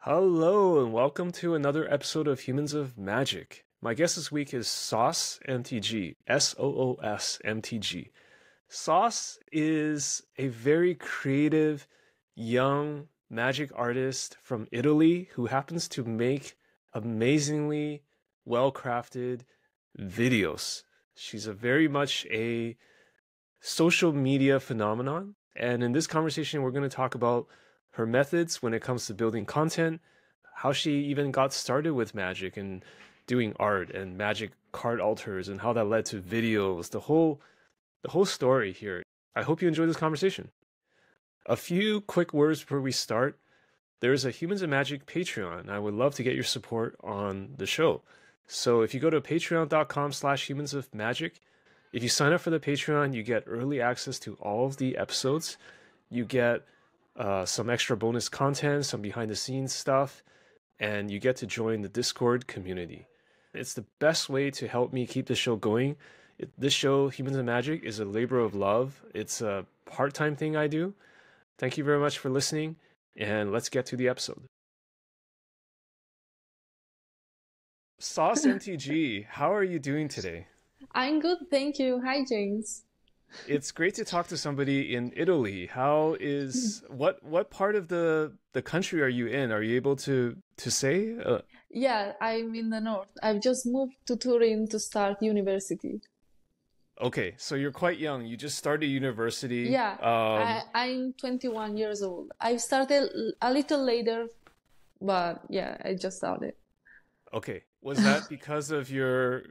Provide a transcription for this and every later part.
Hello, and welcome to another episode of Humans of Magic. My guest this week is Soos MTG, Soos MTG. Soos is a very creative, young magic artist from Italy who happens to make amazingly well-crafted videos. She's a very much a social media phenomenon, and in this conversation, we're going to talk about her methods when it comes to building content, how she even got started with magic and doing art and magic card alters and how that led to videos, the whole story here. I hope you enjoy this conversation. A few quick words before we start. There's a Humans of Magic Patreon, and I would love to get your support on the show. So if you go to patreon.com/humans of magic, if you sign up for the Patreon, you get early access to all of the episodes. You get some extra bonus content, some behind the scenes stuff, and you get to join the Discord community. It's the best way to help me keep the show going. This show, Humans of Magic, is a labor of love. It's a part-time thing I do. Thank you very much for listening, and let's get to the episode. Soos MTG, how are you doing today? I'm good, thank you. Hi, James. It's great to talk to somebody in Italy. What part of the country are you in? Are you able to say? Yeah, I'm in the north. I've just moved to Turin to start university. Okay, so you're quite young. You just started university. Yeah, I'm 21 years old. I started a little later, but yeah, I just started. Okay. Was that because of your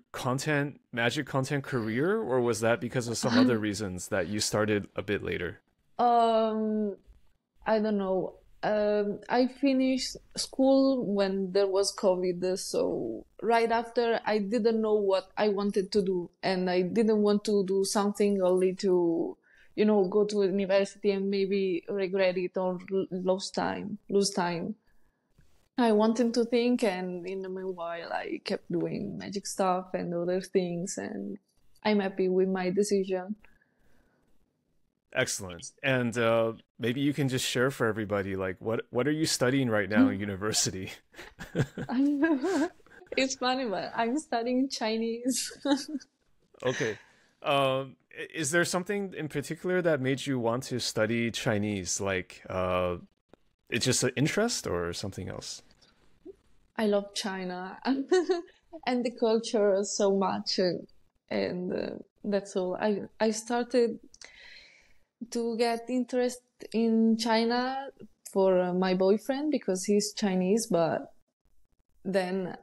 magic content career, or was that because of some other reasons that you started a bit later? I don't know. I finished school when there was COVID, so right after I didn't know what I wanted to do, and I didn't want to do something only to, go to university and maybe regret it or lose time. I wanted to think, and in the meanwhile, I kept doing magic stuff and other things, and I'm happy with my decision. Excellent. And maybe you can just share for everybody, like, what are you studying right now in university? It's funny, but I'm studying Chinese. Okay. Is there something in particular that made you want to study Chinese? Like, it's just an interest or something else? I love China and the culture so much, and that's all. I started to get interest in China for my boyfriend because he's Chinese, but then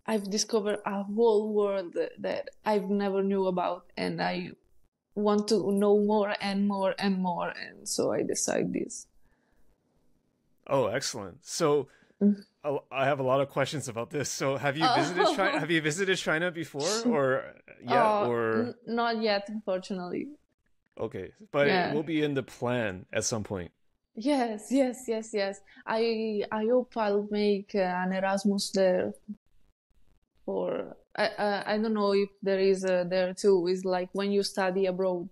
I've discovered a whole world that I've never knew about, and I want to know more and more and more, and so I decided this. Oh, excellent. So I have a lot of questions about this. So have you visited China? Have you visited China before, or or not yet, unfortunately. Okay, but it will be in the plan at some point. Yes. I hope I'll make an Erasmus there. Or I don't know if there is there too. It's like when you study abroad.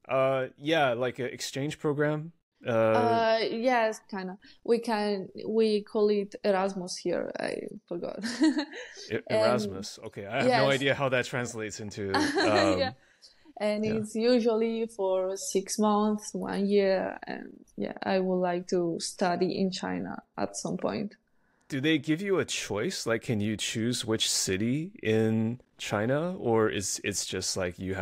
Yeah, like an exchange program. Yes, kind of. We call it Erasmus here. I forgot. Erasmus. Okay, I have no idea how that translates into. Yeah. And it's usually for 6 months, 1 year, and I would like to study in China at some point. Do they give you a choice? Like, can you choose which city in China, or it's just like do you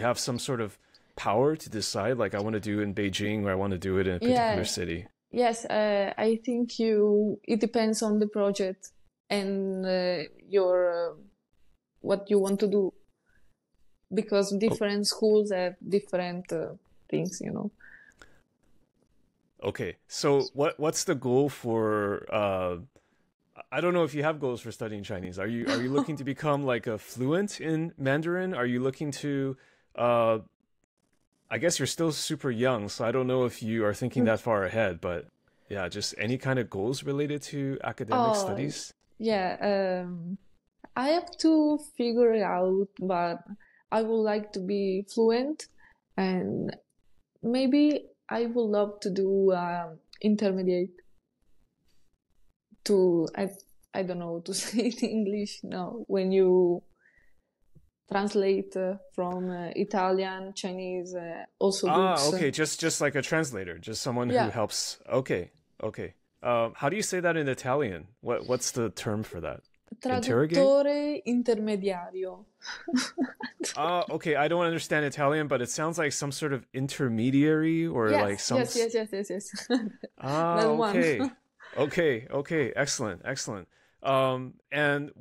have some sort of power to decide, like, I want to do it in Beijing or I want to do it in a particular city? Yes, I think it depends on the project and your what you want to do, because different schools have different things, Okay, so what's the goal for I don't know if you have goals for studying Chinese. Are you looking to become like a fluent in Mandarin? Are you looking to I guess you're still super young, so I don't know if you are thinking that far ahead, but yeah, just any kind of goals related to academic studies? Yeah, I have to figure it out, but I would like to be fluent, and maybe I would love to do intermediate. to I don't know to say it in English now, when you translate from Italian, Chinese, also books. Okay, just like a translator, just someone who Yeah, helps. Okay, okay. How do you say that in Italian? What's the term for that? Interrogate? traduttore intermediario. Okay, I don't understand Italian, but it sounds like some sort of intermediary or like Yes, some. yes, yes, yes, yes, yes. That one. Okay, okay, okay. Excellent, excellent. And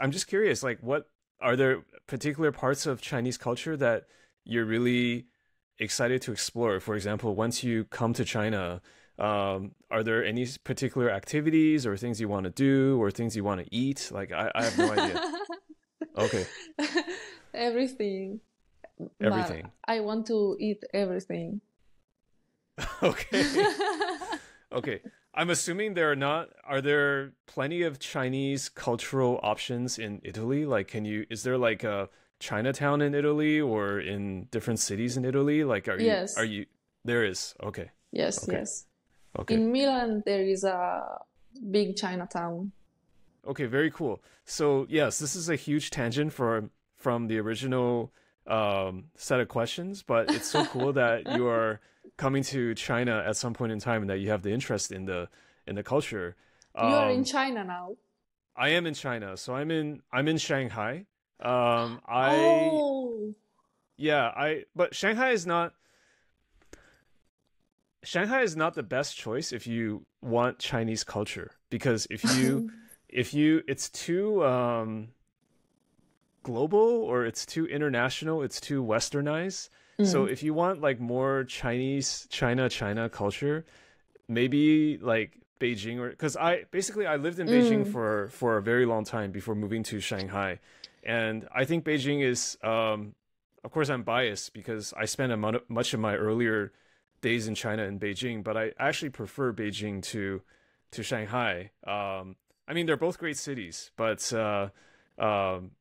I'm just curious, like, what are there particular parts of Chinese culture that you're really excited to explore? For example, once you come to China, are there any particular activities or things you want to do or things you want to eat? Like, I have no idea. Okay, Everything. But everything. I want to eat everything. Okay. Okay. I'm assuming are there plenty of Chinese cultural options in Italy? Like, is there like a Chinatown in Italy or in different cities in Italy? Like, are Yes, you, there is. Okay. yes, Okay. yes. Okay. In Milan, there is a big Chinatown. Okay. Very cool. So, yes, this is a huge tangent from the original set of questions, but it's so cool that you are coming to China at some point in time and that you have the interest in the culture. You are in Um, China now. I am in China, so I'm in Shanghai. I Oh, yeah, I but Shanghai is not the best choice if you want Chinese culture because if you it's too global or it's too international, it's too westernized. So mm, if you want like more China culture, maybe like Beijing or because I lived in Beijing mm. for a very long time before moving to Shanghai, and I think Beijing is of course I'm biased because I spent much of my earlier days in China in Beijing, but I actually prefer Beijing to Shanghai. I mean they're both great cities, but um,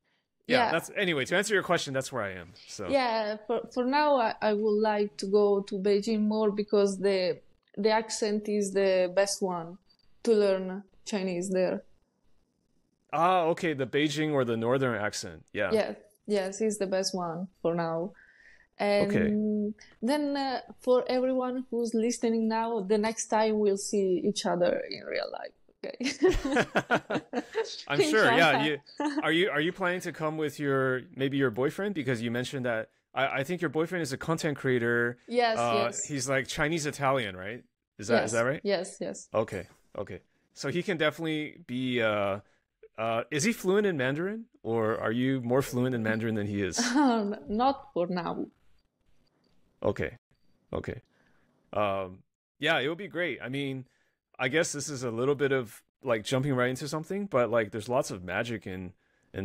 yeah, Yeah, that's anyway to answer your question. That's where I am. So. yeah. For now, I would like to go to Beijing more because the accent is the best one to learn Chinese there. Ah, okay, the Beijing or the northern accent. Yeah. Yeah, yes, it's the best one for now. Okay. And then for everyone who's listening now, the next time we'll see each other in real life. Okay. I'm In sure. Yeah. Shanghai. Are you planning to come with maybe your boyfriend? Because you mentioned that I think your boyfriend is a content creator. Yes, yes, He's like Chinese Italian, right? Is that yes, right? yes, yes. Okay. Okay. So he can definitely be is he fluent in Mandarin or are you more fluent in Mandarin than he is? Not for now. Okay. Okay. Um, yeah, it would be great. I mean, I guess this is a little bit of like jumping right into something, but like there's lots of magic in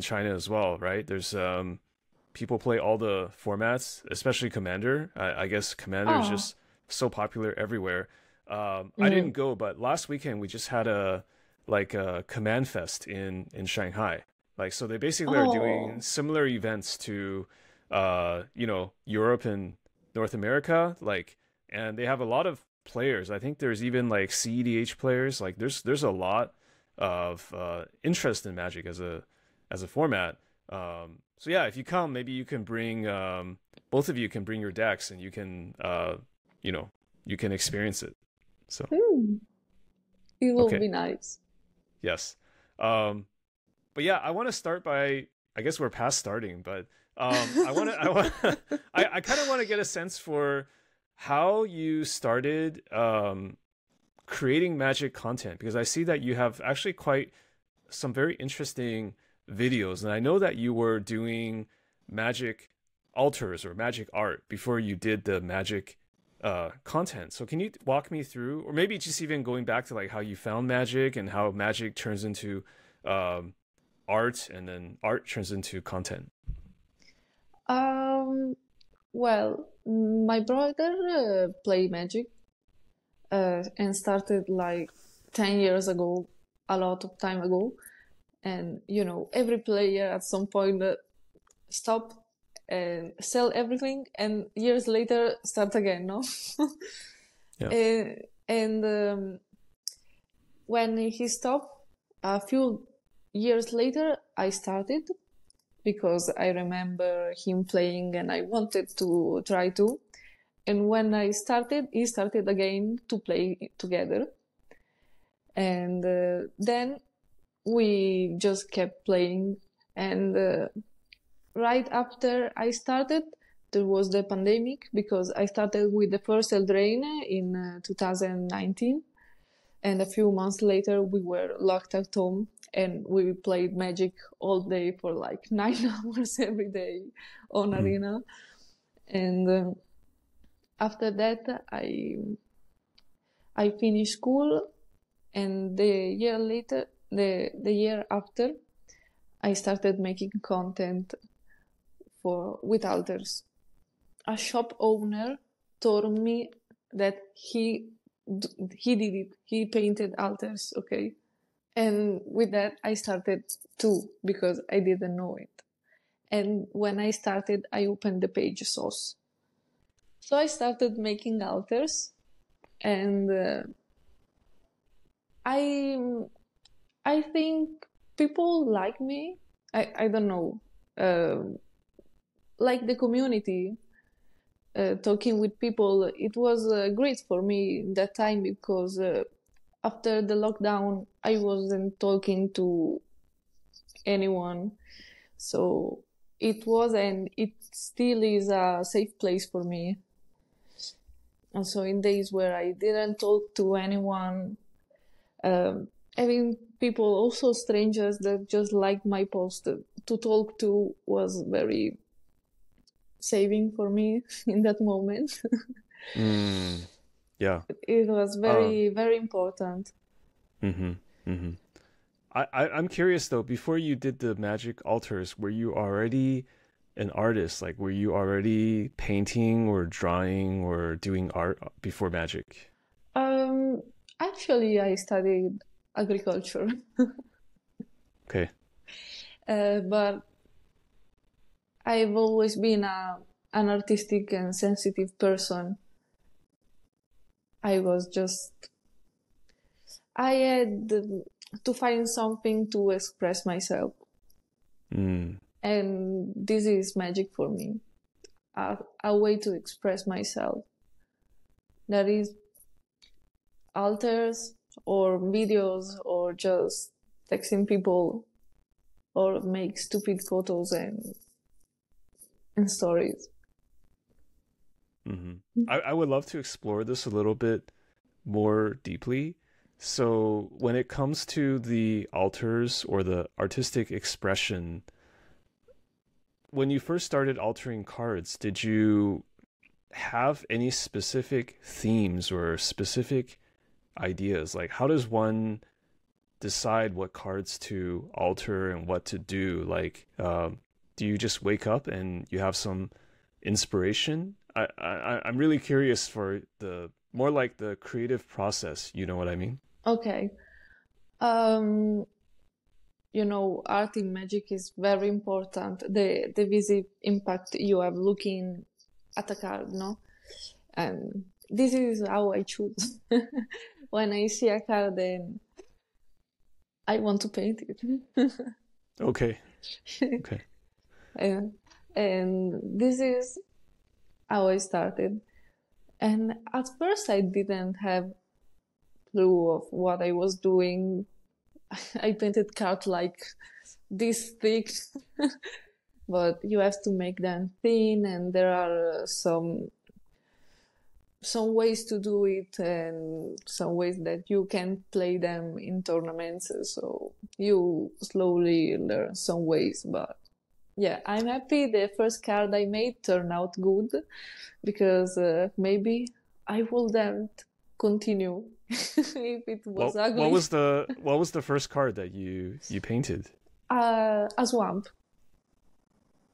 China as well, right? There's people play all the formats, especially Commander. I guess Commander is Oh, just so popular everywhere. I didn't mm. go, but last weekend we just had a Command Fest in Shanghai. Like so they basically are doing Oh, similar events to Europe and North America, like and they have a lot of players. I think there's even like CEDH players. Like there's a lot of interest in Magic as a format. So yeah, if you come, maybe you can bring both of you can bring your decks and you can you know you can experience it. So hmm. It will okay, be nice. yes. But yeah, I want to start by I guess we're past starting, but I want I kind of want to get a sense for how you started creating magic content because I see that you have actually quite some very interesting videos, and I know that you were doing magic altars or magic art before you did the magic content. So can you walk me through, or maybe just even going back to like how you found magic and how magic turns into um, art, and then art turns into content? Um, well, my brother play Magic and started like 10 years ago, a lot of time ago. And every player at some point stop and sell everything, and years later start again, no? Yeah. and and when he stopped, a few years later, I started because I remember him playing and I wanted to try to. And when I started, he started again to play together. And then we just kept playing. And right after I started, there was the pandemic because I started with the first Eldraine in 2019. And a few months later, we were locked at home and we played Magic all day for like 9 hours every day on Mm. Arena. And after that, I finished school, and the year later, the year after, I started making content with alters. A shop owner told me that he did it. He painted altars, okay? And with that, I started too because I didn't know it. And when I started, I opened the page Soos. So I started making altars, and I I think people like me. I don't know, like the community. Talking with people, it was great for me that time because after the lockdown, I wasn't talking to anyone. So it was and it still is a safe place for me. And so in days where I didn't talk to anyone, having people, also strangers that just liked my post to talk to was very saving for me in that moment. Mm. Yeah. It was Uh, very, very important. mm-hmm. Mm-hmm. I'm curious though, before you did the magic altars, were you already an artist? Like, were you already painting or drawing or doing art before magic? Um, Actually, I studied agriculture, Okay. but I've always been an artistic and sensitive person. I was just, I had to find something to express myself. Mm. And this is magic for me, a way to express myself. That is altars or videos or just texting people or make stupid photos and stories. Mm-hmm. I would love to explore this a little bit more deeply. So, when it comes to the altars or the artistic expression, when you first started altering cards, did you have any specific themes or specific ideas? Like, how does one decide what cards to alter and what to do? Like, do you just wake up and you have some inspiration? I'm really curious for the more like the creative process. You know what I mean? Okay. Um, art in magic is very important. The visible impact you have looking at a card, no? And this is how I choose. When I see a card, then I want to paint it. Okay. Okay. and, and this is how I started. And at first, I didn't have clue of what I was doing. I painted cards like this thick, but you have to make them thin, and there are some ways to do it, and some ways that you can play them in tournaments. So you slowly learn some ways, but yeah, I'm happy the first card I made turned out good because maybe I wouldn't continue if it was ugly. What was the first card that you painted? A swamp.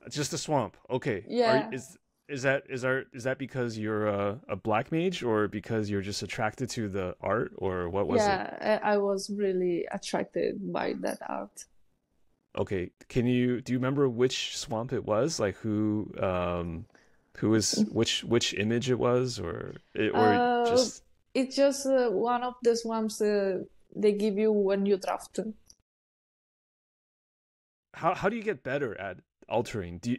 Just a swamp. Okay. Are Yeah, is that because you're a black mage or because you're just attracted to the art or what was it? yeah, I was really attracted by that art. Okay. Do you remember which swamp it was? Like who was which image it was or Uh, just it's just one of the swamps they give you a new draft. How do you get better at altering? Do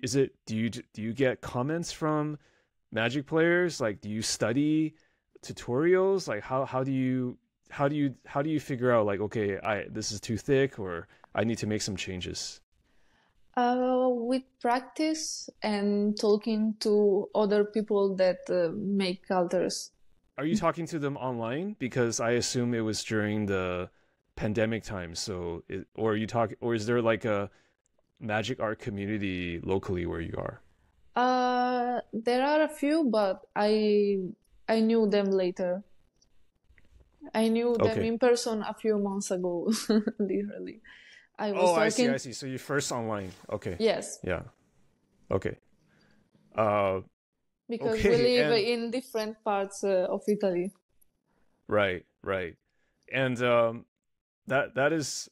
you get comments from Magic players? Like, do you study tutorials? Like, how do you figure out like, okay, I this is too thick, or I need to make some changes? With practice and talking to other people that make alters. Are you talking to them online? Because I assume it was during the pandemic time. So, or are you talk, or is there like a magic art community locally where you are? There are a few, but I knew them later. I knew them Okay. in person a few months ago, literally. I was Oh, I see. I talking, see. So you first online. Okay. yes, Yeah. Okay. Uh. because we Okay. live And in different parts of Italy. right. Right. And that is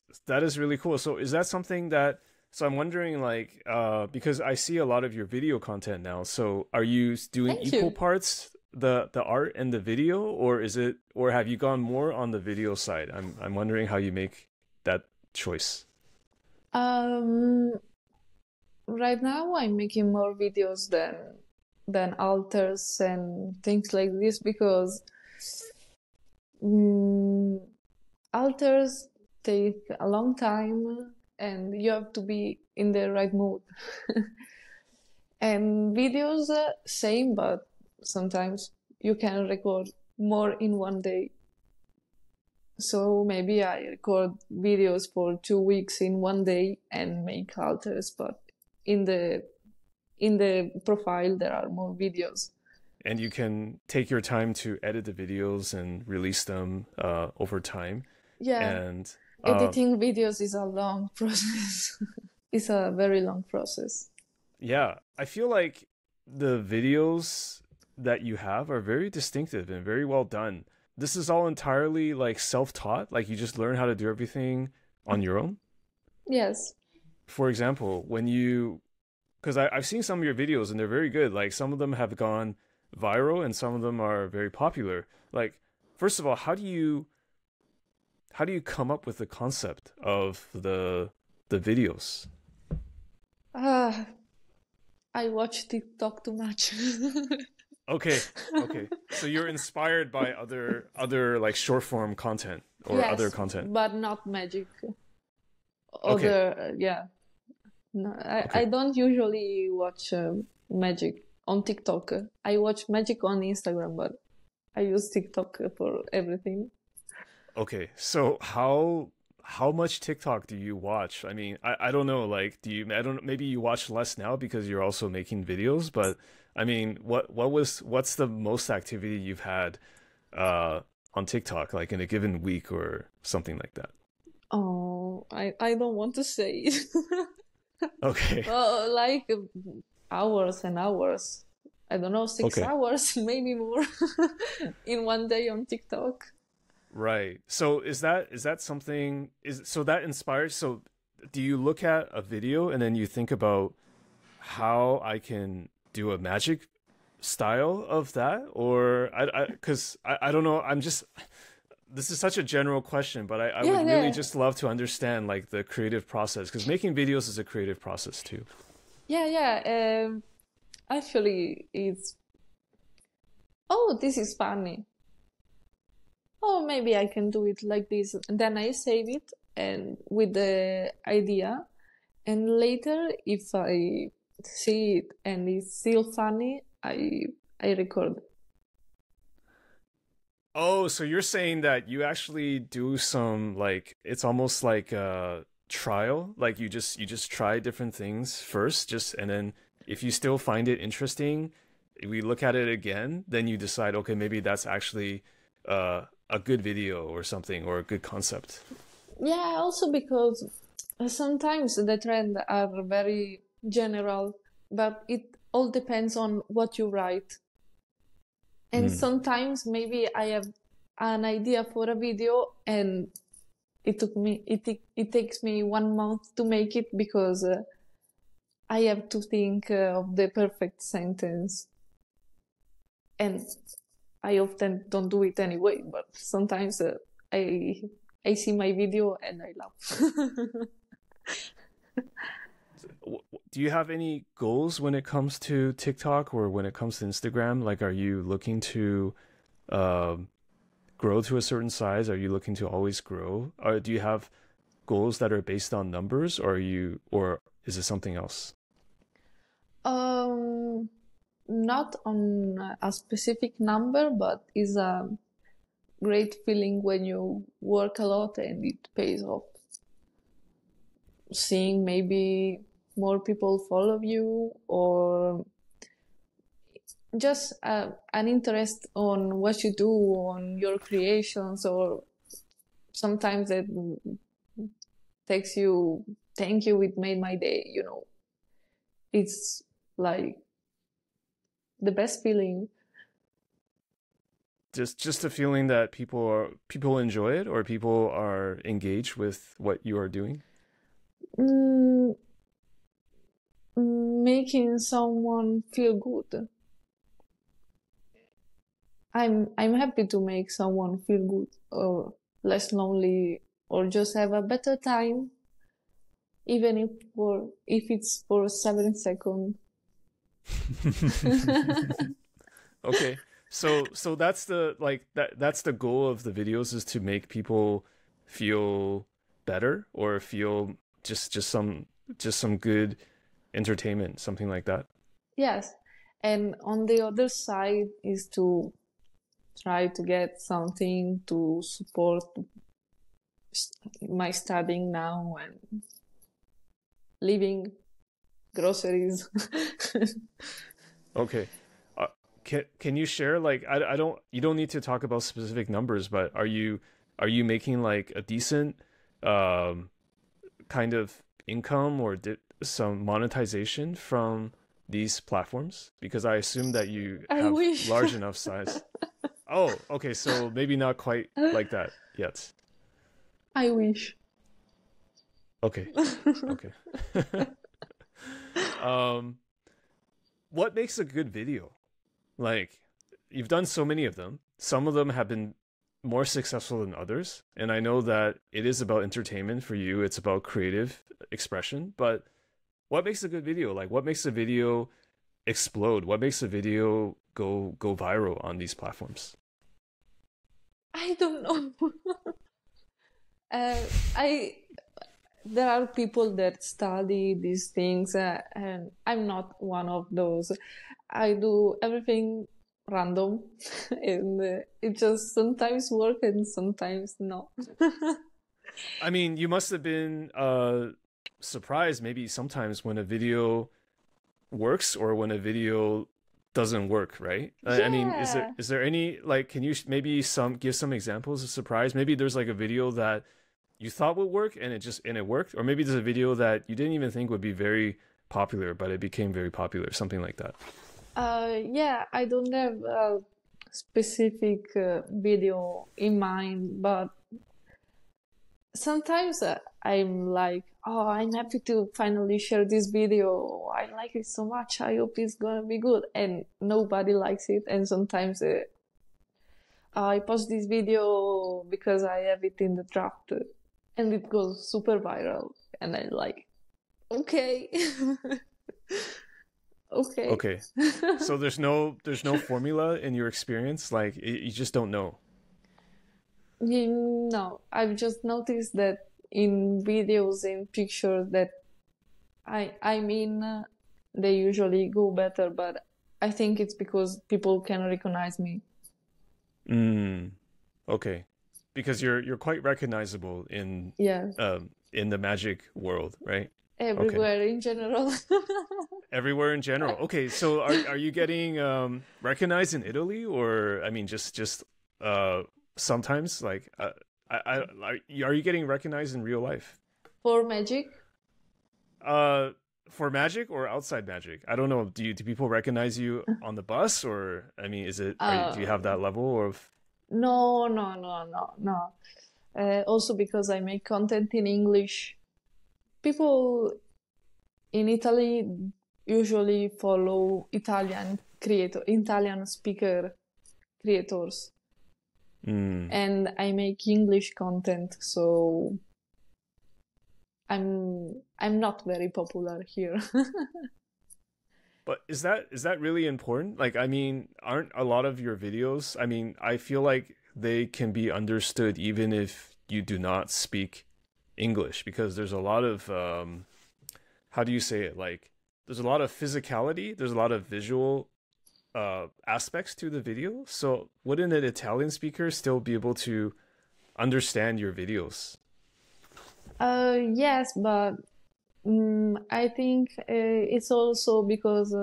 really cool. So is that something that? So I'm wondering, like, because I see a lot of your video content now. So are you doing Thank equal you. parts the art and the video, or is it, or have you gone more on the video side? I'm wondering how you make that choice. Um, right now I'm making more videos than alters and things like this because mm, alters take a long time and you have to be in the right mood. And videos, same, but sometimes you can record more in one day. So maybe I record videos for 2 weeks in one day and make alters, but in the in the profile there are more videos. And you can take your time to edit the videos and release them over time. Yeah, And editing videos is a long process. It's a very long process. yeah, I feel like the videos that you have are very distinctive and very well done. This is all entirely like self-taught, like you just learn how to do everything on your own. Yes. For example, when you, because I've seen some of your videos and they're very good. Like some of them have gone viral and some of them are very popular. Like, first of all, how do you come up with the concept of the videos? Ah, I watch TikTok too much. Okay, okay. So you're inspired by other like short form content or other Yes, content. but not magic. Okay, Other, yeah. No, I okay, don't usually watch magic on TikTok. I watch magic on Instagram, but I use TikTok for everything. okay. So how much TikTok do you watch? I mean, I don't know. Like, do you? I don't. Maybe you watch less now because you're also making videos. But I mean, what's the most activity you've had on TikTok, like in a given week or something like that? Oh, I don't want to say it. Okay, Like hours and hours. I don't know, six okay. hours, maybe more, in one day on TikTok. Right. So is that something is so that inspires so do you look at a video and then you think about how I can do a magic style of that, or I don't know, I'm just this is such a general question, but I Yeah, would really yeah, just love to understand like the creative process because making videos is a creative process too. yeah, yeah. Actually, it's, oh, this is funny. Oh, maybe I can do it like this. And then I save it and with the idea. And later, if I see it and it's still funny, I record. Oh, so you're saying that you actually do some like it's almost like a trial, like you just try different things first, just and then if you still find it interesting, we look at it again, then you decide, okay, maybe that's actually a good video or something or a good concept. Yeah, also because sometimes the trends are very general, but it all depends on what you write. And Mm. sometimes maybe I have an idea for a video and it takes me 1 month to make it because I have to think of the perfect sentence, and I often don't do it anyway. But sometimes I I see my video and I laugh. Do you have any goals when it comes to TikTok or when it comes to Instagram? Like, are you looking to grow to a certain size? Are you looking to always grow? Or do you have goals that are based on numbers, or is it something else? Um, Not on a specific number, but is a great feeling when you work a lot and it pays off. Seeing maybe more people follow you, or just an interest on what you do, on your creations, or sometimes that takes you, thank you, it made my day, you know. It's like the best feeling. Just a feeling that people enjoy it or people are engaged with what you are doing. Mm, Making someone feel good. I'm happy to make someone feel good or less lonely or just have a better time, even if it's for 7 seconds. Okay. So that's the that's the goal of the videos, is to make people feel better or feel just some good entertainment, something like that. Yes. And on the other side is to try to get something to support my studying now and living, groceries. Okay. Can you share, like, I don't, you don't need to talk about specific numbers, but are you making like a decent um kind of income or some monetization from these platforms? Because I assume that you I have wish. large enough size. Oh, okay, so maybe not quite like that yet. I wish. Okay. Okay. um what makes a good video? Like, you've done so many of them. Some of them have been more successful than others. And I know that it is about entertainment for you, it's about creative expression. But what makes a good video? Like, what makes a video explode? What makes a video go viral on these platforms? I don't know. I There are people that study these things, and I'm not one of those. I do everything random, and it just sometimes work and sometimes not. I mean, you must have been surprised maybe sometimes when a video works or when a video doesn't work, right? I mean, is there Yeah, is there any, like, can you maybe give some examples of surprise? Maybe there's like a video that you thought would work and it worked, or maybe there's a video that you didn't even think would be very popular but it became very popular, something like that. yeah. I don't have a specific video in mind, but sometimes I'm like, oh, I'm happy to finally share this video. I like it so much. I hope it's gonna be good. And nobody likes it. And sometimes I post this video because I have it in the draft and it goes super viral. And I'm like, okay, okay. Okay, so there's no formula in your experience, like you just don't know. No, I've just noticed that in videos and pictures that I mean, they usually go better, but I think it's because people can recognize me. Mm, okay, because you're quite recognizable Yeah, in the magic world, right? Okay. everywhere in general. Everywhere in general. Okay, so are you getting recognized in Italy, or I mean just uh sometimes, like are you getting recognized in real life? For magic, Uh for magic or outside magic? I don't know. Do people recognize you on the bus, or I mean, do you uh, have that level of no, no, no, no, no. Also because I make content in English, people in Italy usually follow Italian speaker creators. Mm. and I make English content, so I'm not very popular here. But is that really important? Like, I mean, aren't a lot of your videos, I mean, I feel like they can be understood even if you do not speak English because there's a lot of how do you say it? Like there's a lot of physicality, there's a lot of visual aspects to the video. So wouldn't an Italian speaker still be able to understand your videos? Yes, but I think it's also because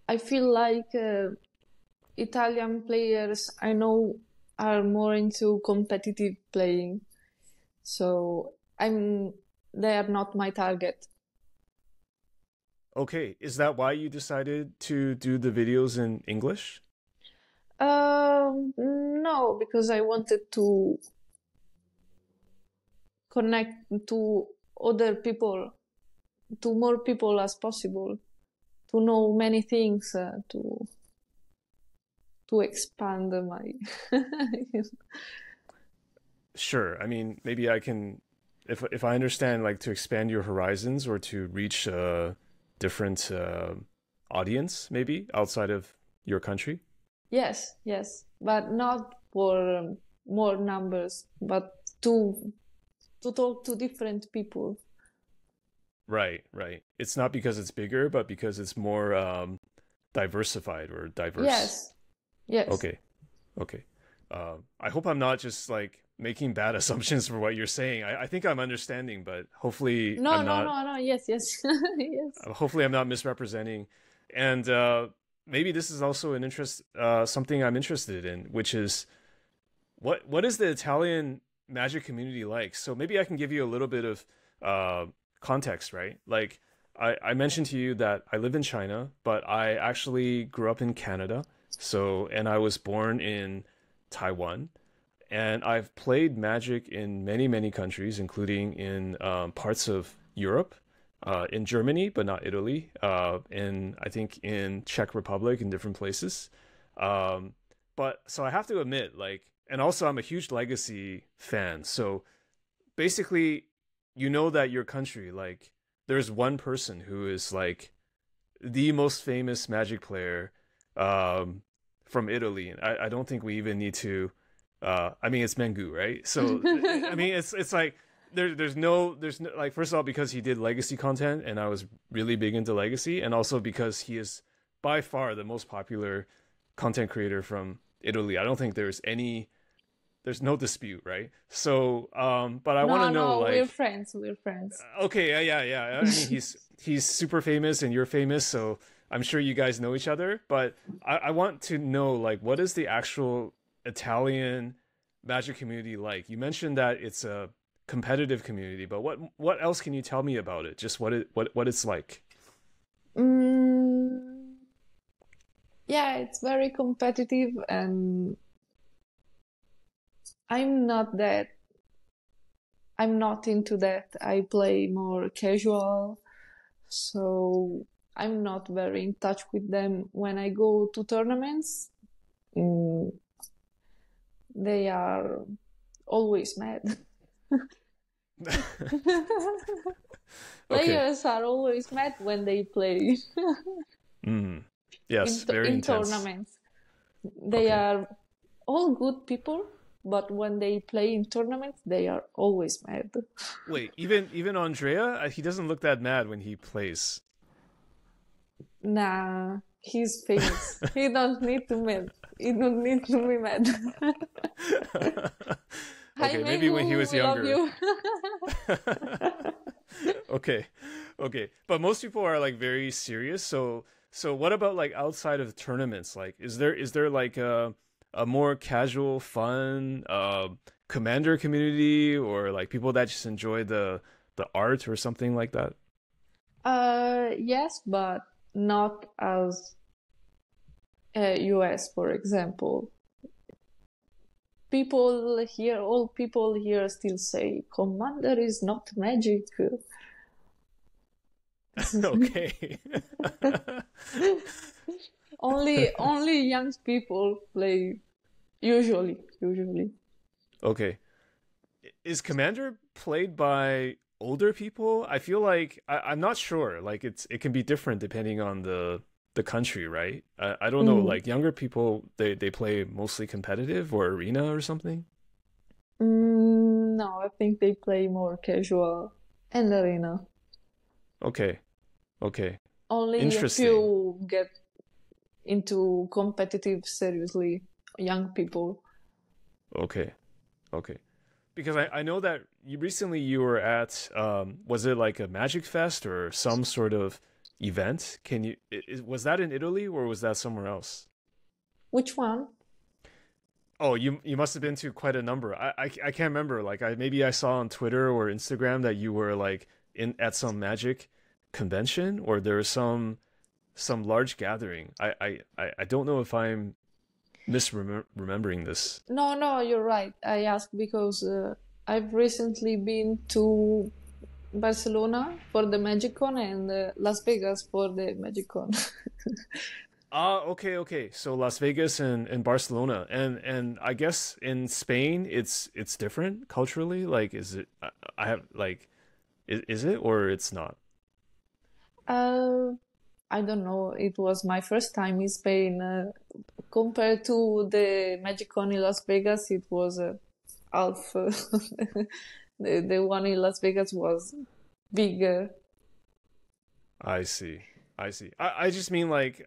I feel like Italian players I know are more into competitive playing, so they are not my target. Okay, is that why you decided to do the videos in English? No, because I wanted to connect to other people, to more people as possible, to know many things, to expand my. Sure. I mean, maybe I can, if I understand, like to expand your horizons or to reach a different audience, maybe outside of your country. Yes, yes, but not for more numbers, but to talk to different people. Right, right. It's not because it's bigger, but because it's more diversified or diverse. Yes, yes. Okay, okay. I hope I'm not just like making bad assumptions for what you're saying. I think I'm understanding, but hopefully No, I'm no, not. no, no. Yes, yes, yes. Hopefully I'm not misrepresenting. And maybe this is also an interest, something I'm interested in, which is what is the Italian magic community like? So maybe I can give you a little bit of uh, context, right? Like I mentioned to you that I live in China, but I actually grew up in Canada. So and I was born in Taiwan, and I've played Magic in many countries, including in parts of Europe, in Germany, but not Italy, and I think in Czech Republic in different places. Um, but so I have to admit, like, and also I'm a huge Legacy fan. So basically, you know that your country, like, there's one person who is like the most famous Magic player um, from Italy, and I don't think we even need to. I mean, it's Mengu, right? So I mean, it's like there's no like first of all because he did Legacy content, and I was really big into Legacy, and also because he is by far the most popular content creator from Italy. I don't think there's no dispute, right? So, but I want to No, know, no. We're like, friends. We're friends. okay, yeah. I mean, he's super famous and you're famous, so I'm sure you guys know each other. But I want to know, like, what is the actual Italian Magic community like? You mentioned that it's a competitive community, but what else can you tell me about it? Just what it's like. Mm, yeah, it's very competitive, and I'm not that. I'm not into that. I play more casual, so I'm not very in touch with them. When I go to tournaments, mm, they are always mad. Okay. Players are always mad when they play Mm. Yes, very in intense. tournaments. They Okay. are all good people, but when they play in tournaments, they are always mad. Wait, even Andrea, he doesn't look that mad when he plays. Nah, he's famous. He don't need to mad. He don't need to be mad. Hi, Okay, maybe when he Mengu, was we love younger. you. Okay, okay. But most people are like very serious. So what about like outside of tournaments? Like, is there like a more casual, fun commander community or like people that just enjoy the art or something like that? Yes, but not as US, for example. All people here still say, Commander is not magic. Okay. Only young people play Usually. Okay. Is Commander played by older people? I feel like I'm not sure. Like it can be different depending on the country, right? I don't know. Mm. Like younger people, they play mostly competitive or arena or something. No, I think they play more casual and arena. Okay, okay, Only a interesting. few get into competitive seriously, young people. Okay, okay. Because I know that you were at was it like a Magic Fest or some sort of event? Can you was that in Italy or was that somewhere else? Which one? Oh, you must have been to quite a number. I can't remember. Like I maybe I saw on Twitter or Instagram that you were like in at some Magic convention or there was some large gathering. I don't know if I'm misremembering this. No, no, you're right. I asked because I've recently been to Barcelona for the MagicCon and Las Vegas for the MagicCon. Ah, okay, okay. So Las Vegas and Barcelona, and I guess in Spain it's different culturally. Like, is it? I have like, is it or it's not? uh, I don't know. It was my first time in Spain. Compared to the MagicCon in Las Vegas, it was half. The one in Las Vegas was bigger. I see. I see. I just mean like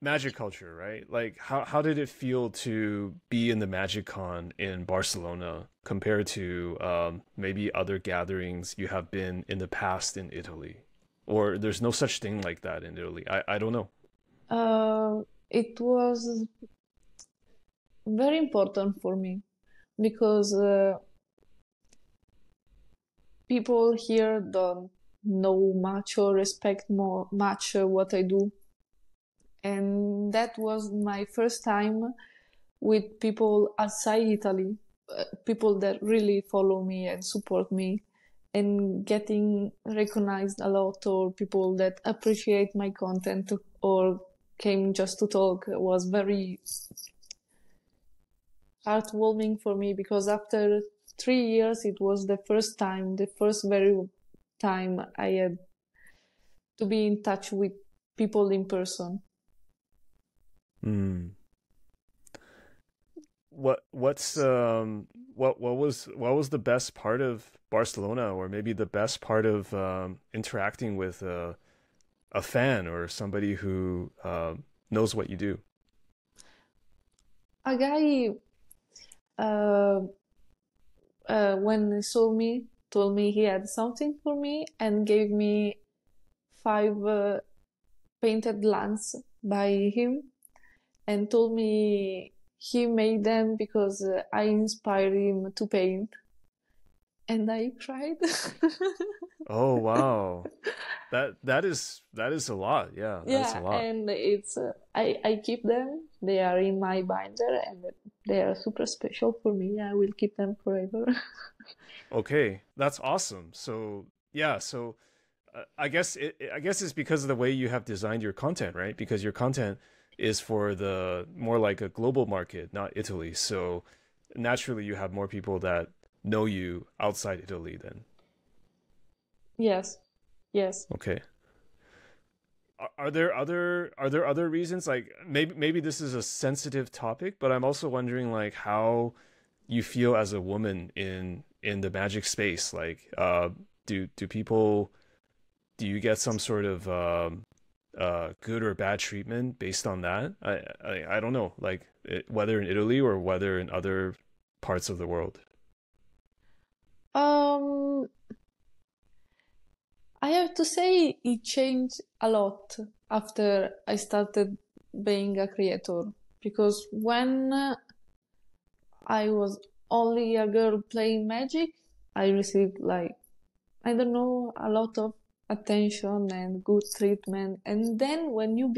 magic culture, right? Like how did it feel to be in the Magic Con in Barcelona compared to maybe other gatherings you have been in the past in Italy? Or there's no such thing like that in Italy. I don't know. It was very important for me because people here don't know much or respect more much what I do, and that was my first time with people outside Italy, people that really follow me and support me, and getting recognized a lot, or people that appreciate my content or came just to talk was very heartwarming for me because after 3 years, it was the first very time I had to be in touch with people in person. Hmm. What was the best part of Barcelona or maybe the best part of interacting with a fan or somebody who knows what you do? A guy, uh, when he saw me, told me he had something for me and gave me five painted lands by him and told me he made them because I inspired him to paint. And I cried. Oh wow. That is a lot. Yeah, that is a Yeah, lot. and it's I keep them. They are in my binder, and they are super special for me. I will keep them forever. Okay, that's awesome. So, yeah, I guess it's because of the way you have designed your content, right? Because your content is for the more like a global market, not Italy. So, naturally you have more people that know you outside Italy then. Yes, yes. Okay. Are there other reasons like maybe this is a sensitive topic, but I'm also wondering like how you feel as a woman in the magic space. Like do people do you get some sort of good or bad treatment based on that? I don't know, like whether in Italy or whether in other parts of the world. Um, I have to say it changed a lot after I started being a creator because when I was only a girl playing Magic, I received like I don't know a lot of attention and good treatment. And then when you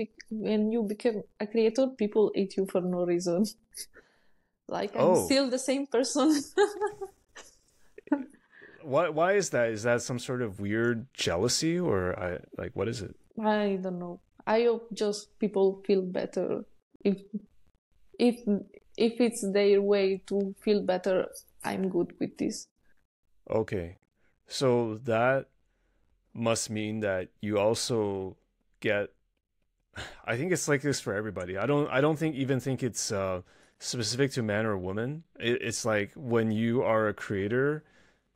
become a creator, people hate you for no reason. Like I'm Oh, still the same person. why is that? Is that some sort of weird jealousy or I like what is it? I don't know. I hope just people feel better if if if it's their way to feel better, I'm good with this. Okay. So that must mean that you also get, I think it's like this for everybody. I don't think it's specific to man or woman. It's like when you are a creator,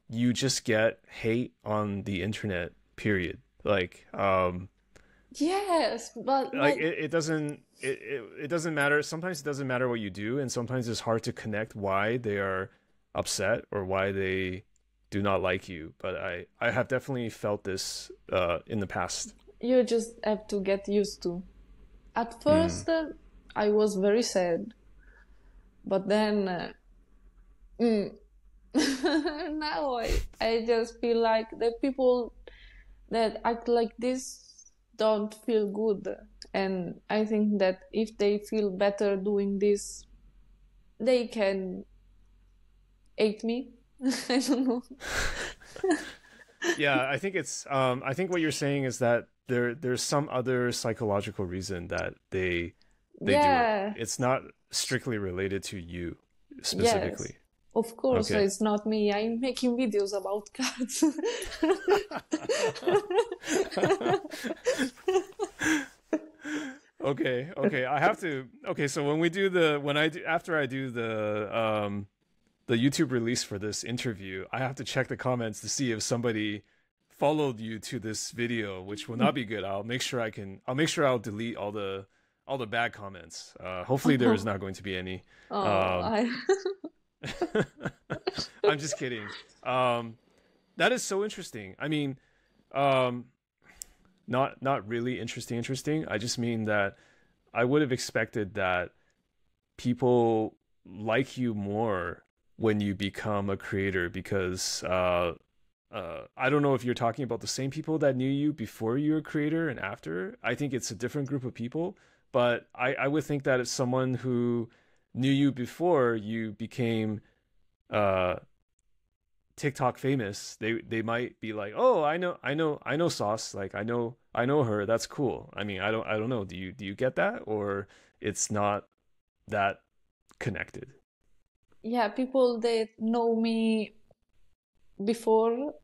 you just get hate on the internet, period. Yes, but Like it doesn't it doesn't matter. Sometimes it doesn't matter what you do, and sometimes it's hard to connect why they are upset or why they do not like you. But I have definitely felt this in the past. you just have to get used to. At Mm. first, I was very sad, but then mm, now I just feel like the people that act like this don't feel good. And I think that if they feel better doing this, they can hate me. I don't know. Yeah, I think it's I think what you're saying is that there's some other psychological reason that they do it. Yeah, It's not strictly related to you yes. specifically. Of course, Okay. it's not me. I'm making videos about cats. Okay, okay. I have to. Okay, so when we do the when I do after I do the YouTube release for this interview, I have to check the comments to see if somebody followed you to this video, which will not be good. I'll make sure I'll delete all the bad comments. Hopefully there is Oh, not going to be any. oh, Um I'm just kidding. That is so interesting. I mean, um not really interesting. I just mean that I would have expected that people like you more when you become a creator because I don't know if you're talking about the same people that knew you before you were a creator and after. I think it's a different group of people, but I would think that if someone who knew you before you became uh TikTok famous, they might be like, "Oh, I know Sauce. Like I know her. That's cool." I mean, I don't know. Do you get that, or it's not that connected? yeah, people that know me before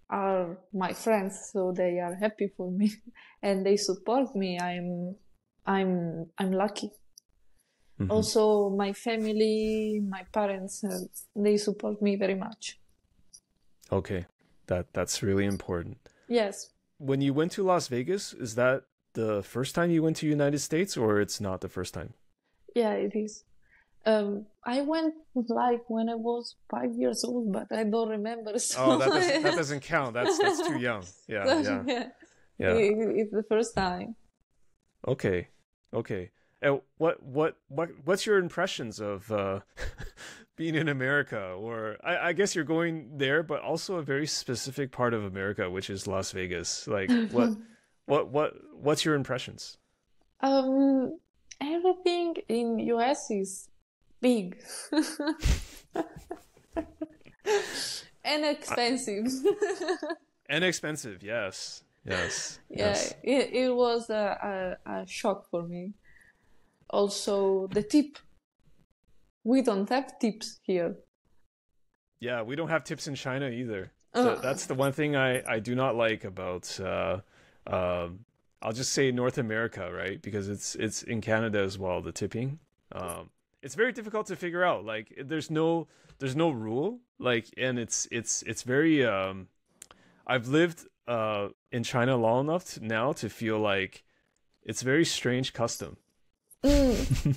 are my friends, so they are happy for me and they support me. I'm lucky. Hmm. Also, my family, my parents, they support me very much. Okay, that's really important. Yes, When you went to Las Vegas, is that the first time you went to United States, or it's not the first time? yeah, it is. I went like when I was 5 years old, but I don't remember. Oh, So, that doesn't count. That's too young. Yeah, so yeah, yeah, yeah. it's the first time. Okay, okay. And what's your impressions of being in America? Or I guess you're going there, but also a very specific part of America, which is Las Vegas. Like what's your impressions? Um, Everything in US is big and I, expensive. and expensive, yes, yes, Yeah, yes. it was a shock for me. Also, the tip. We don't have tips here. Yeah, we don't have tips in China either. Uh, That's the one thing I do not like about um I'll just say North America, right? Because it's in Canada as well, the tipping. Um it's very difficult to figure out. Like there's no rule. Like and it's very I've lived in China long enough now to feel like it's very strange custom. mm,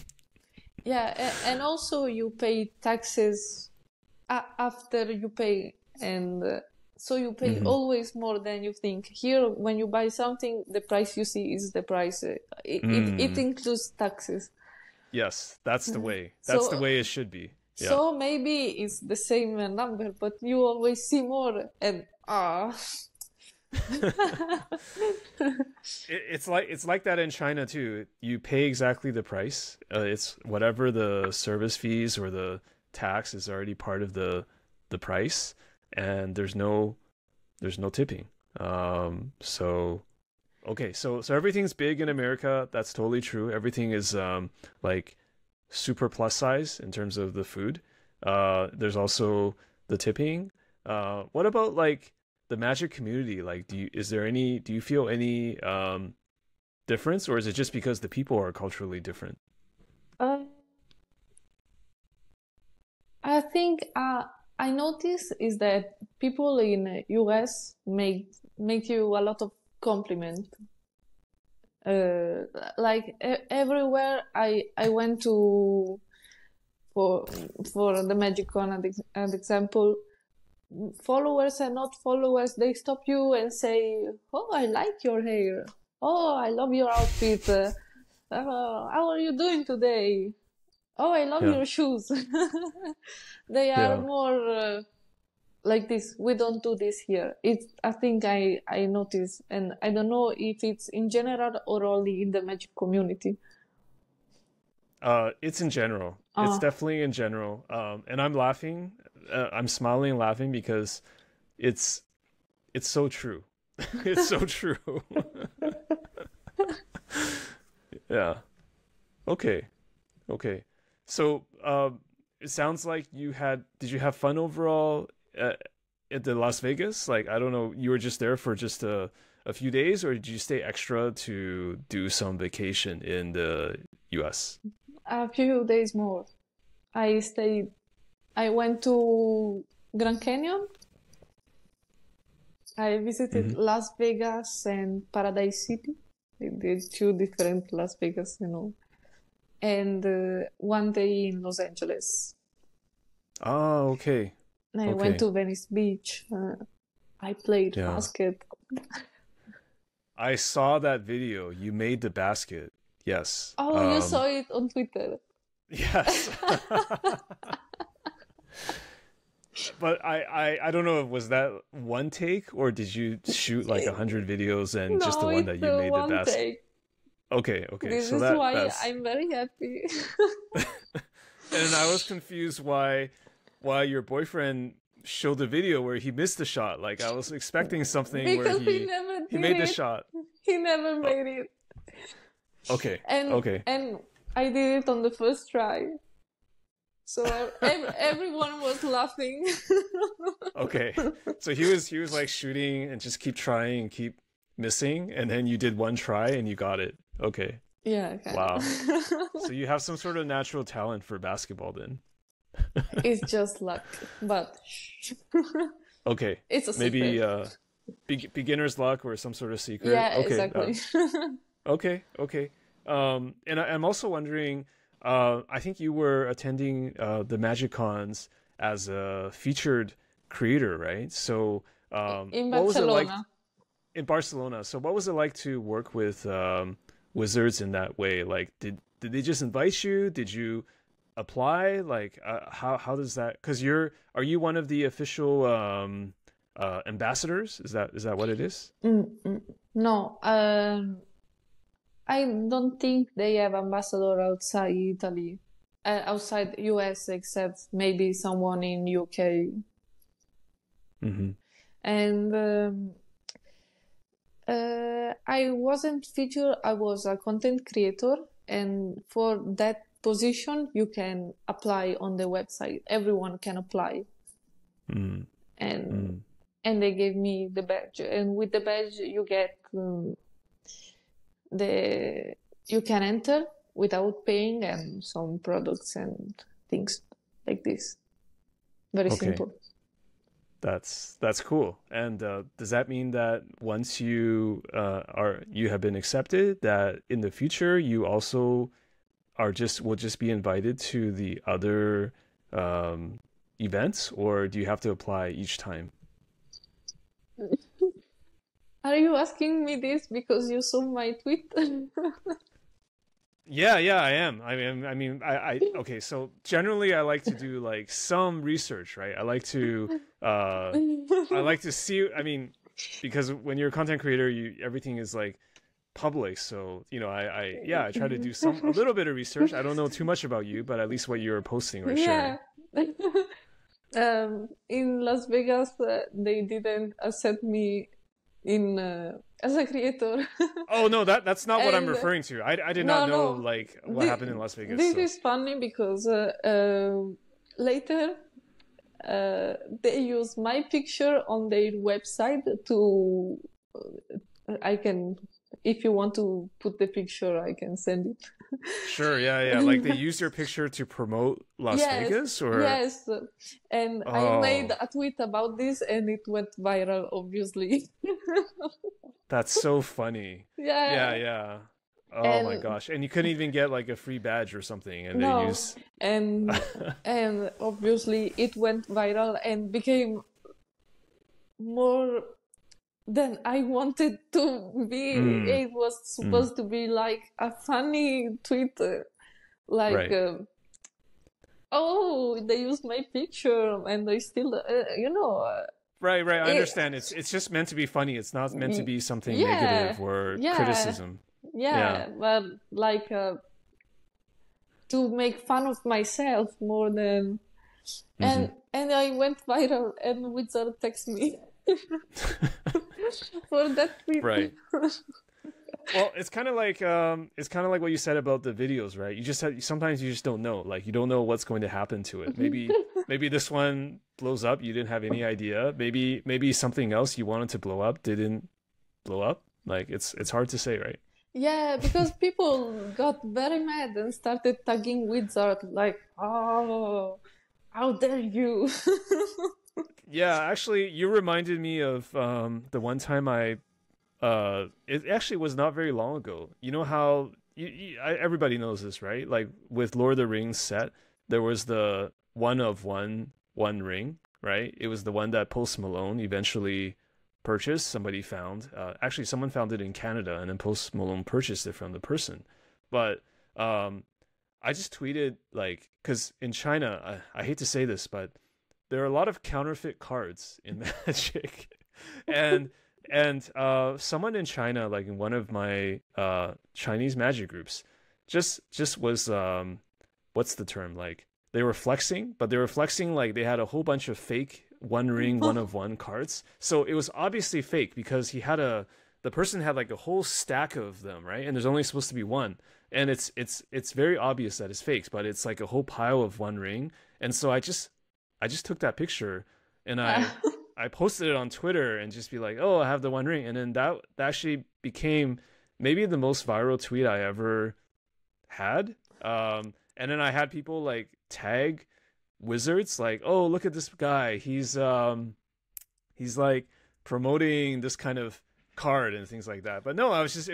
yeah, and also you pay taxes after you pay, and so you pay Hmm. always more than you think. Here, when you buy something, the price you see is the price. It Mm. includes taxes. Yes, that's the way. That's the So way it should be. Yeah. so maybe it's the same number, but you always see more, and It's like that in China too. You pay exactly the price. It's whatever the service fees or the tax is already part of the price, and there's no tipping. So okay, so everything's big in America. That's totally true. Everything is like super plus size in terms of the food. There's also the tipping. What about like the magic community? Like, do you feel any difference, or is it just because the people are culturally different? Uh, I think I notice is that people in US make you a lot of compliment. Uh, like everywhere I went to for for the MagicCon and example, followers and not followers, they stop you and say, "Oh, I like your hair. Oh, I love your outfit. How are you doing today? Oh, I love Yeah, your shoes." They are yeah. more like this. We don't do this here. It's I think I notice, and I don't know if it's in general or only in the magic community. It's in general. It's Ah, definitely in general. And I'm laughing. I'm smiling and laughing because it's it's so true. It's so true. Yeah. Okay. Okay. So, it sounds like did you have fun overall at the Las Vegas? Like, I don't know, you were just there for just a few days, or did you stay extra to do some vacation in the US? a few days more. I stayed. I went to Grand Canyon. I visited Hmm. Las Vegas and Paradise City. They're two different Las Vegas, and one day in Los Angeles. Oh, okay. I went Okay. to Venice Beach. I played Yeah. basket. I saw that video. You made the basket. Yes. Oh, you saw it on Twitter. Yes. But I don't know, was that one take, or did you shoot like 100 videos and just the No, one it's that you made the one basket? take. Okay, okay. This So is why that's I'm very happy. and I was confused why your boyfriend showed the video where he missed the shot. Like I was expecting something where Because he never he did made the it. shot. He never Oh, made it. okay. And Okay. and I did it on the first try. So everyone was laughing. Okay. So he was like shooting and just keep trying and keep missing, and then you did one try and you got it. Okay. Yeah, kind Wow. of. So you have some sort of natural talent for basketball then. It's just luck, but Okay. it's a Maybe secret. beginner's luck or some sort of secret. Yeah, Okay. exactly. Okay. Okay. And I'm also wondering, I think you were attending the Magic Cons as a featured creator, right? So, In what was it like Barcelona. in Barcelona? So, what was it like to work with wizards in that way? Like, did they just invite you? Did you apply? Like, how does that? Because are you one of the official ambassadors? Is that what it is? No, I don't think they have ambassador outside Italy, outside US, except maybe someone in UK. Mm-hmm. And I wasn't featured, I was a content creator, and for that position, you can apply on the website. Everyone can apply, and Mm-hmm. and they gave me the badge. And with the badge, you get the you can enter without paying and some products and things like this. Very Okay. simple. That's cool. And does that mean that once you have been accepted, that in the future you also will just be invited to the other um, events, or do you have to apply each time? Are you asking me this because you saw my tweet? Yeah, yeah, I am. Okay, so generally I like to do like some research, right? Uh I like to see, because when you're a content creator, everything is like public. So, I try to do a little bit of research. I don't know too much about you, but at least what you're posting or sharing. Yeah. In Las Vegas, they didn't accept me in as a creator. Oh no, that's not what I'm And referring to. I did not no, know no, like what happened in Las Vegas. this So is funny because later they use my picture on their website to I can, if you want to put the picture, I can send it. sure, yeah. Like they used your picture to promote Las Yes, Vegas, or yes. And I made oh, a tweet about this and it went viral, obviously. that's so funny. Yeah. Yeah. Oh my And gosh. And you couldn't even get like a free badge or something, and they no, use and obviously it went viral and became more than I wanted to be. mm, It was mm, supposed to be like a funny tweet, like right. oh, they used my picture and they still, Right. I it, understand. It's just meant to be funny. It's not meant to be something yeah, negative or yeah, criticism. Yeah. yeah, but like to make fun of myself more than, Hmm. and I went viral and Wizard text me for that tweet. Right. Well, it's kind of like what you said about the videos, right? Sometimes you just don't know. Like you don't know what's going to happen to it. Maybe this one blows up, you didn't have any idea. Maybe something else you wanted to blow up didn't blow up. Like it's hard to say, right? Yeah, because people got very mad and started tagging Wizard like, oh, how dare you? Yeah, actually, you reminded me of the one time it actually was not very long ago. You know how everybody knows this, right? Like with Lord of the Rings set, there was the one ring, right? It was the one that Post Malone eventually purchased. Somebody found, actually, someone found it in Canada, and then Post Malone purchased it from the person. But I just tweeted like, because in China, I hate to say this, but there are a lot of counterfeit cards in Magic, and someone in China, like in one of my Chinese Magic groups, just was what's the term, like they were flexing, but they were flexing like they had a whole bunch of fake One Ring one of one cards, so it was obviously fake because the person had like a whole stack of them, right? And there's only supposed to be one, and it's very obvious that it's fake, but it's like a whole pile of One Ring, and so I just took that picture and I posted it on Twitter and just be like, "Oh, I have the One Ring," and then that actually became maybe the most viral tweet I ever had. And then I had people like tag wizards, like, "Oh, look at this guy. He's like promoting this kind of card and things like that." But no, I Oh, just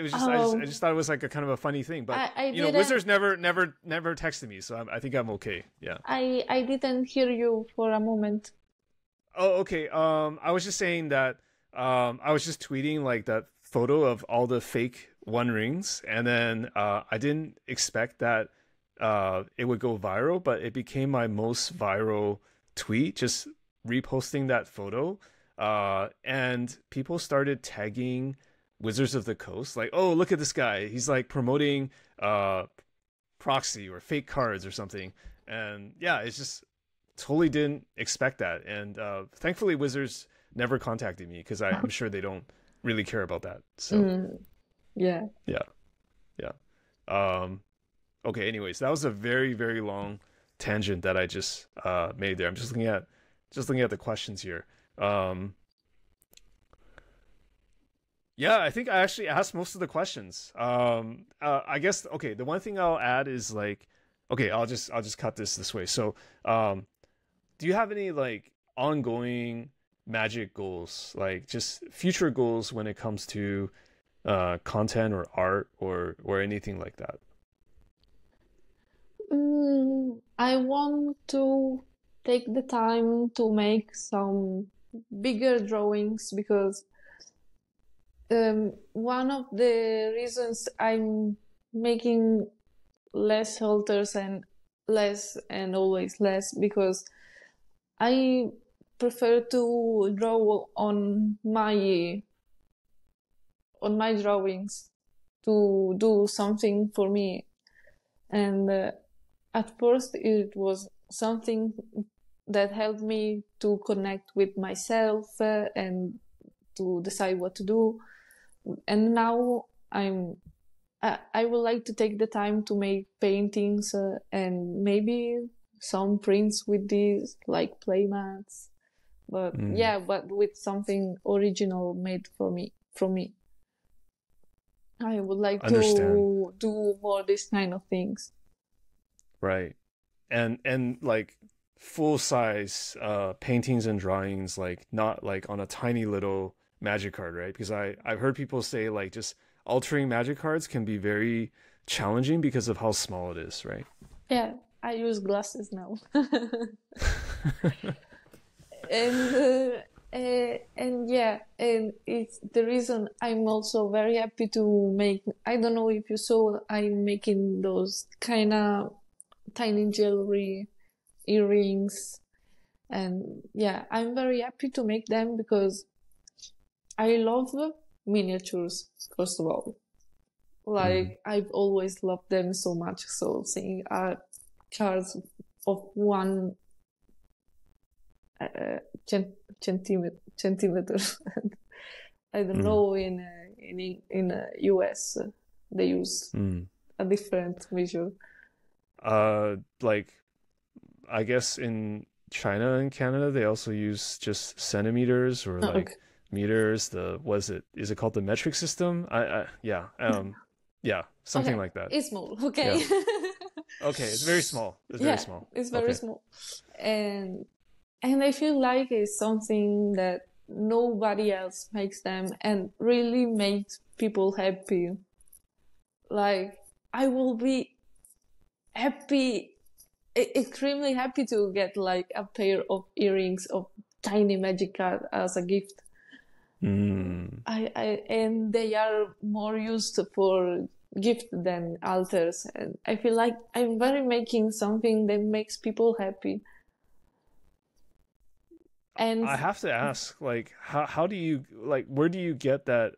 thought it was like a kind of a funny thing. But I you know, didn't wizards never texted me, so I think I'm okay. Yeah. I didn't hear you for a moment. Oh, okay. I was just saying that I was just tweeting like that photo of all the fake One Rings, and then I didn't expect that it would go viral, but it became my most viral tweet, just reposting that photo. And people started tagging Wizards of the Coast, like, "Oh, look at this guy. He's like promoting proxy or fake cards or something." And yeah, it's just totally didn't expect that, and thankfully Wizards never contacted me because I'm sure they don't really care about that. So Mm, yeah. yeah, yeah. um okay, anyways, that was a very long tangent that I just made there. I'm just looking at the questions here. um yeah, I think I actually asked most of the questions. I guess, okay, the one thing I'll add is like, okay, I'll just cut this way. So um do you have any like ongoing magic goals, like just future goals when it comes to content or art or anything like that? I want to take the time to make some bigger drawings because one of the reasons I'm making less alters and less and always less because I prefer to draw on my drawings to do something for me. And at first, it was something that helped me to connect with myself and to decide what to do. And now I would like to take the time to make paintings and maybe some prints with these, like playmats. But but with something original made for me, from me. I would like Understand. to do more this kind of things. Right. And like full size paintings and drawings, like not like on a tiny little magic card, right? Because I've heard people say like just altering magic cards can be very challenging because of how small it is, right? Yeah, I use glasses now. And yeah, and it's the reason I'm also very happy to make. I don't know if you saw, I'm making those kind of tiny jewelry, earrings, and yeah, I'm very happy to make them because I love miniatures, first of all. Like, I've always loved them so much. So seeing cards of 1 centimeter. I don't know, in US they use a different measure. Like I guess in China and Canada they also use just centimeters or like Okay. meters. Is it called the metric system? Yeah, something Okay, like that. it's small. Yeah. Okay. Okay, it's very small. It's very Yeah, small. it's very Okay. small, and I feel like it's something that nobody else makes them and really makes people happy. Like, I will be happy, extremely happy to get like a pair of earrings of tiny magic card as a gift. And they are more used for gift than altars, and I feel like I'm very making something that makes people happy. And I have to ask, like, how do you like where do you get that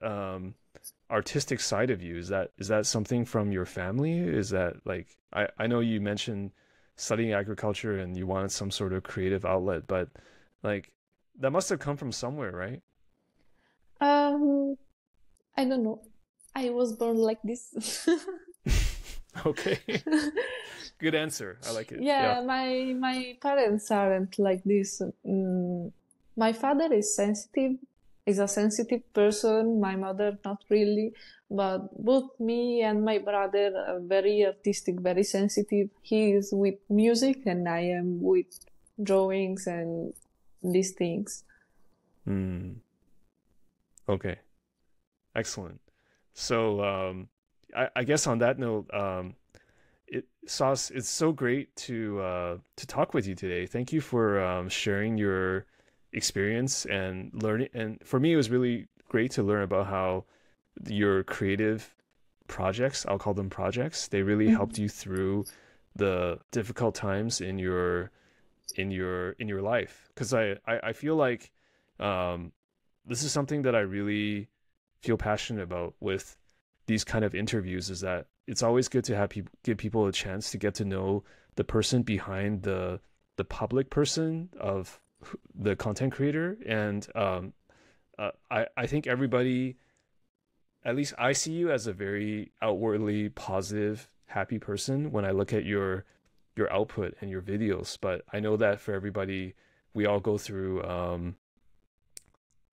artistic side of you? Is that something from your family? Is that like I know you mentioned studying agriculture and you wanted some sort of creative outlet, but like that must have come from somewhere, right? um I don't know, I was born like this. Okay. Good answer. I like it. Yeah. Yeah, my parents aren't like this. My father is a sensitive person. My mother not really, but both me and my brother are very artistic, very sensitive. He is with music, and I am with drawings and these things. Hmm. Okay. Excellent. So I guess on that note, Sauce, it's so great to talk with you today. Thank you for sharing your experience and learning. And for me, it was really great to learn about how your creative projects, I'll call them projects, they really helped Mhm. you through the difficult times in your life. Because I feel like um, this is something that I really feel passionate about with these kind of interviews is that it's always good to have people give people a chance to get to know the person behind the public person of the content creator and I think everybody, at least I see you as a very outwardly positive happy person when I look at your output and your videos, but I know that for everybody we all go through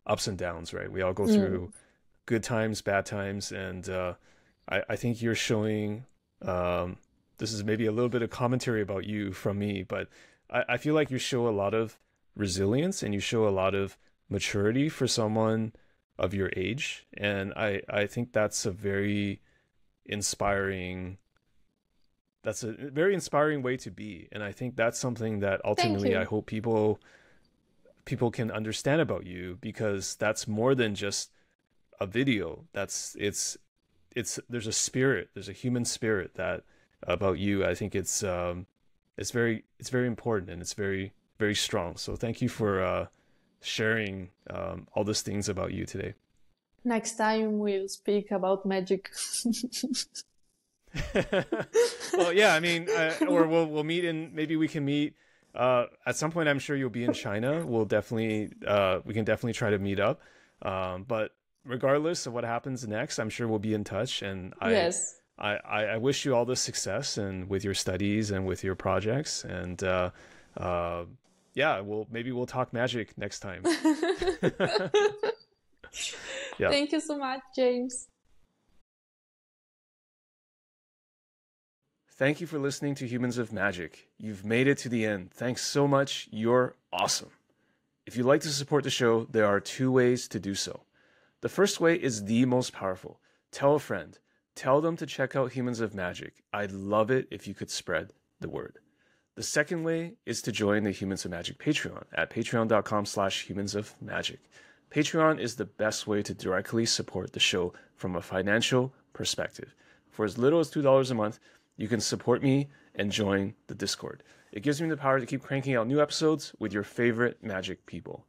ups and downs, right? We all go Mm. through good times, bad times, and I think you're showing. This is maybe a little bit of commentary about you from me, but I feel like you show a lot of resilience and you show a lot of maturity for someone of your age, and I think inspiring. That's a very inspiring way to be, and I think that's something that Thank ultimately I you. hope people can understand about you because that's more than just a video. It's there's a spirit, there's a human spirit that about you. I think it's very important and it's very strong. So thank you for sharing all these things about you today. Next time we'll speak about magic. Well, yeah, I mean, or we'll meet in maybe we can meet at some point. I'm sure you'll be in China. We can definitely try to meet up. But regardless of what happens next, I'm sure we'll be in touch. And Yes. I wish you all the success and with your studies and with your projects. And uh, yeah, maybe we'll talk magic next time. Yeah. Thank you so much, James. Thank you for listening to Humans of Magic. You've made it to the end. Thanks so much. You're awesome. If you'd like to support the show, there are two ways to do so. The first way is the most powerful. Tell a friend. Tell them to check out Humans of Magic. I'd love it if you could spread the word. The second way is to join the Humans of Magic Patreon at patreon.com/humansofmagic. Patreon is the best way to directly support the show from a financial perspective. For as little as $2 a month, you can support me and join the Discord. It gives me the power to keep cranking out new episodes with your favorite magic people.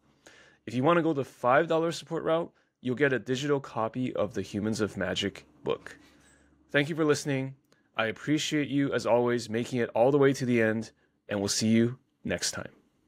If you want to go the $5 support route, you'll get a digital copy of the Humans of Magic book. Thank you for listening. I appreciate you, as always, making it all the way to the end, and we'll see you next time.